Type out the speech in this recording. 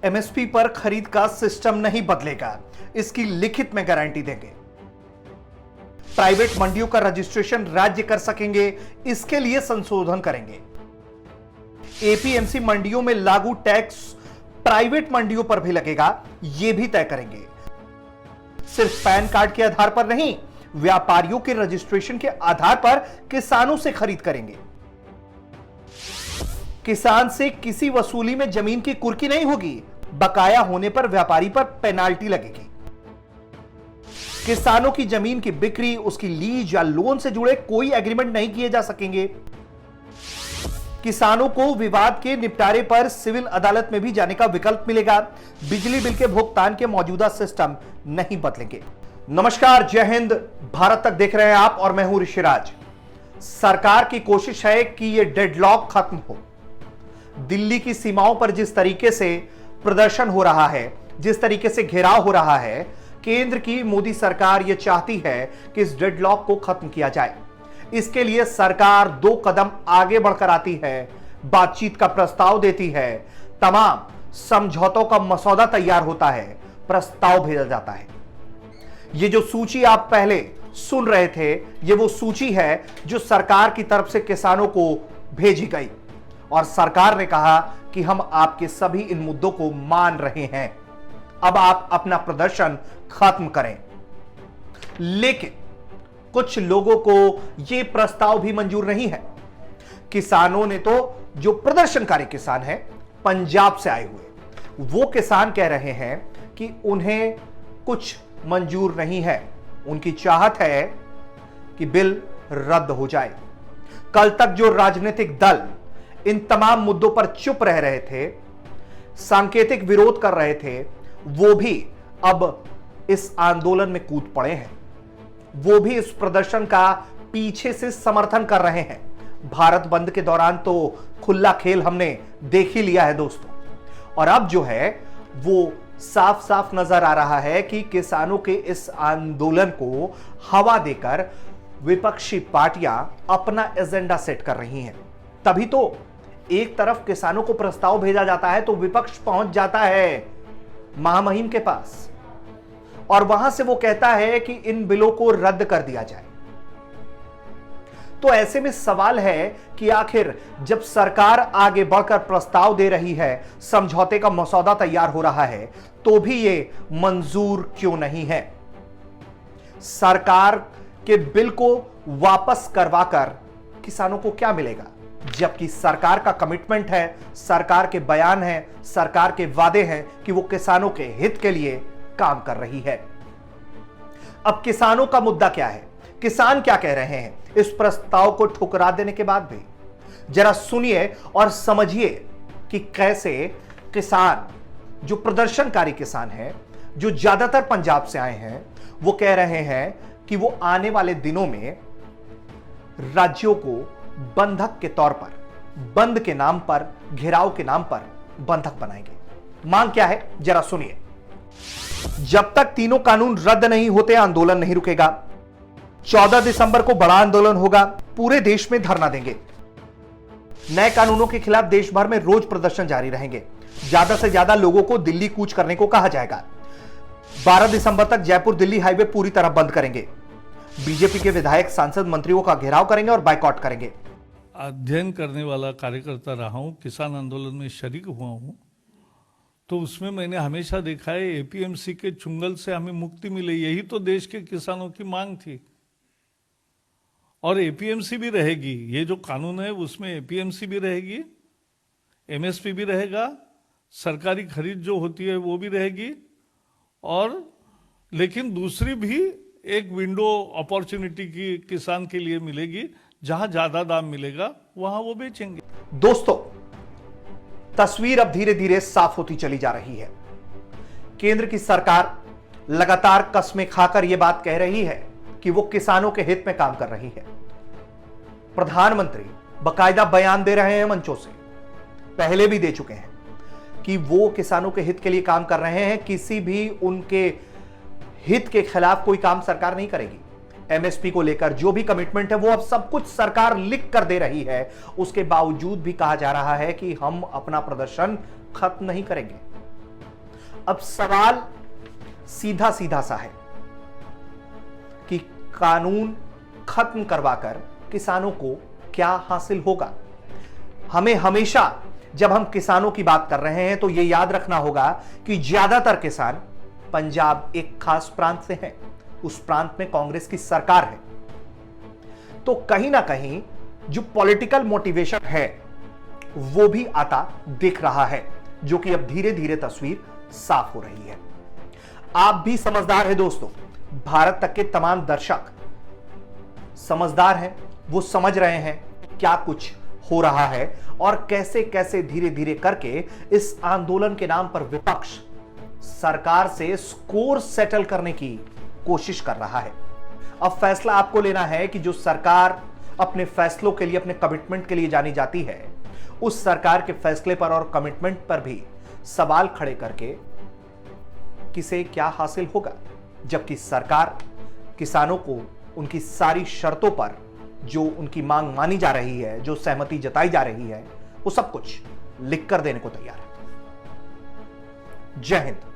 MSP पर खरीद का सिस्टम नहीं बदलेगा, इसकी लिखित में गारंटी देंगे। प्राइवेट मंडियों का रजिस्ट्रेशन राज्य कर सकेंगे, इसके लिए संशोधन करेंगे। एपीएमसी मंडियों में लागू टैक्स प्राइवेट मंडियों पर भी लगेगा, यह भी तय करेंगे। सिर्फ पैन कार्ड के आधार पर नहीं, व्यापारियों के रजिस्ट्रेशन के आधार पर किसानों से खरीद करेंगे। किसान से किसी वसूली में जमीन की कुर्की नहीं होगी, बकाया होने पर व्यापारी पर पेनाल्टी लगेगी। किसानों की जमीन की बिक्री, उसकी लीज या लोन से जुड़े कोई एग्रीमेंट नहीं किए जा सकेंगे। किसानों को विवाद के निपटारे पर सिविल अदालत में भी जाने का विकल्प मिलेगा। बिजली बिल के भुगतान के मौजूदा सिस्टम नहीं बदलेंगे। नमस्कार, जय हिंद। भारत तक देख रहे हैं आप और मैं हूं ऋषिराज। सरकार की कोशिश है कि यह डेडलॉक खत्म हो। दिल्ली की सीमाओं पर जिस तरीके से प्रदर्शन हो रहा है, जिस तरीके से घेराव हो रहा है, केंद्र की मोदी सरकार यह चाहती है कि इस डेडलॉक को खत्म किया जाए। इसके लिए सरकार 2 कदम आगे बढ़कर आती है, बातचीत का प्रस्ताव देती है, तमाम समझौतों का मसौदा तैयार होता है, प्रस्ताव भेजा जाता है। ये जो सूची आप पहले सुन रहे थे, ये वो सूची है जो सरकार की तरफ से किसानों को भेजी गई और सरकार ने कहा कि हम आपके सभी इन मुद्दों को मान रहे हैं, अब आप अपना प्रदर्शन खत्म करें। लेकिन कुछ लोगों को यह प्रस्ताव भी मंजूर नहीं है। किसानों ने तो, जो प्रदर्शनकारी किसान हैं, पंजाब से आए हुए, वो किसान कह रहे हैं कि उन्हें कुछ मंजूर नहीं है। उनकी चाहत है कि बिल रद्द हो जाए। कल तक जो राजनीतिक दल इन तमाम मुद्दों पर चुप रह रहे थे, सांकेतिक विरोध कर रहे थे, वो भी अब इस आंदोलन में कूद पड़े हैं। वो भी इस प्रदर्शन का पीछे से समर्थन कर रहे हैं। भारत बंद के दौरान तो खुला खेल हमने देख ही लिया है दोस्तों, और अब जो है वो साफ साफ नजर आ रहा है कि किसानों के इस आंदोलन को हवा देकर विपक्षी पार्टियां अपना एजेंडा सेट कर रही हैं। तभी तो एक तरफ किसानों को प्रस्ताव भेजा जाता है तो विपक्ष पहुंच जाता है महामहिम के पास और वहां से वो कहता है कि इन बिलों को रद्द कर दिया जाए। तो ऐसे में सवाल है कि आखिर जब सरकार आगे बढ़कर प्रस्ताव दे रही है, समझौते का मसौदा तैयार हो रहा है, तो भी ये मंजूर क्यों नहीं है? सरकार के बिल को वापस करवाकर किसानों को क्या मिलेगा, जबकि सरकार का कमिटमेंट है, सरकार के बयान है, सरकार के वादे हैं कि वो किसानों के हित के लिए काम कर रही है। अब किसानों का मुद्दा क्या है, किसान क्या कह रहे हैं इस प्रस्ताव को ठुकरा देने के बाद भी? जरा सुनिए और समझिए कि कैसे किसान, जो प्रदर्शनकारी किसान हैं, जो ज्यादातर पंजाब से आए हैं, वो कह रहे हैं कि वो आने वाले दिनों में राज्यों को बंधक के तौर पर, बंद के नाम पर, घेराव के नाम पर बंधक बनाएंगे। मांग क्या है, जरा सुनिए। जब तक तीनों कानून रद्द नहीं होते, आंदोलन नहीं रुकेगा। 14 दिसंबर को बड़ा आंदोलन होगा, पूरे देश में धरना देंगे। नए कानूनों के खिलाफ देश भर में रोज प्रदर्शन जारी रहेंगे। ज्यादा से ज्यादा लोगों को दिल्ली कूच करने को कहा जाएगा। 12 दिसंबर तक जयपुर दिल्ली हाईवे पूरी तरह बंद करेंगे। बीजेपी के विधायक, सांसद, मंत्रियों का घेराव करेंगे और बाइकआउट करेंगे। अध्ययन करने वाला कार्यकर्ता रहा हूं, किसान आंदोलन में शरीक हुआ हूं, तो उसमें मैंने हमेशा देखा है एपीएमसी के चुंगल से हमें मुक्ति मिले। यही तो देश के किसानों की मांग थी और एपीएमसी भी रहेगी। ये जो कानून है उसमें एपीएमसी भी रहेगी, एमएसपी भी रहेगा, सरकारी खरीद जो होती है वो भी रहेगी, और लेकिन दूसरी भी एक विंडो अपॉर्चुनिटी की किसान के लिए मिलेगी, जहां ज्यादा दाम मिलेगा वहां वो बेचेंगे। दोस्तों, तस्वीर अब धीरे धीरे साफ होती चली जा रही है। केंद्र की सरकार लगातार कस्में खाकर यह बात कह रही है कि वो किसानों के हित में काम कर रही है। प्रधानमंत्री बाकायदा बयान दे रहे हैं मंचों से, पहले भी दे चुके हैं कि वो किसानों के हित के लिए काम कर रहे हैं। किसी भी उनके हित के खिलाफ कोई काम सरकार नहीं करेगी। एमएसपी को लेकर जो भी कमिटमेंट है वो अब सब कुछ सरकार लिख कर दे रही है। उसके बावजूद भी कहा जा रहा है कि हम अपना प्रदर्शन खत्म नहीं करेंगे। अब सवाल सीधा सीधा सा है कि कानून खत्म करवाकर किसानों को क्या हासिल होगा। हमें हमेशा जब हम किसानों की बात कर रहे हैं तो यह याद रखना होगा कि ज्यादातर किसान पंजाब एक खास प्रांत से हैं। उस प्रांत में कांग्रेस की सरकार है, तो कहीं ना कहीं जो पॉलिटिकल मोटिवेशन है वो भी आता दिख रहा है, जो कि अब धीरे धीरे तस्वीर साफ हो रही है। आप भी समझदार हैं दोस्तों, भारत तक के तमाम दर्शक समझदार हैं, वो समझ रहे हैं क्या कुछ हो रहा है और कैसे कैसे धीरे धीरे करके इस आंदोलन के नाम पर विपक्ष सरकार से स्कोर सेटल करने की कोशिश कर रहा है। अब फैसला आपको लेना है कि जो सरकार अपने फैसलों के लिए, अपने कमिटमेंट के लिए जानी जाती है, उस सरकार के फैसले पर और कमिटमेंट पर भी सवाल खड़े करके किसे क्या हासिल होगा, जबकि सरकार किसानों को उनकी सारी शर्तों पर जो उनकी मांग मानी जा रही है, जो सहमति जताई जा रही है, वो सब कुछ लिख कर देने को तैयार है। जय हिंद।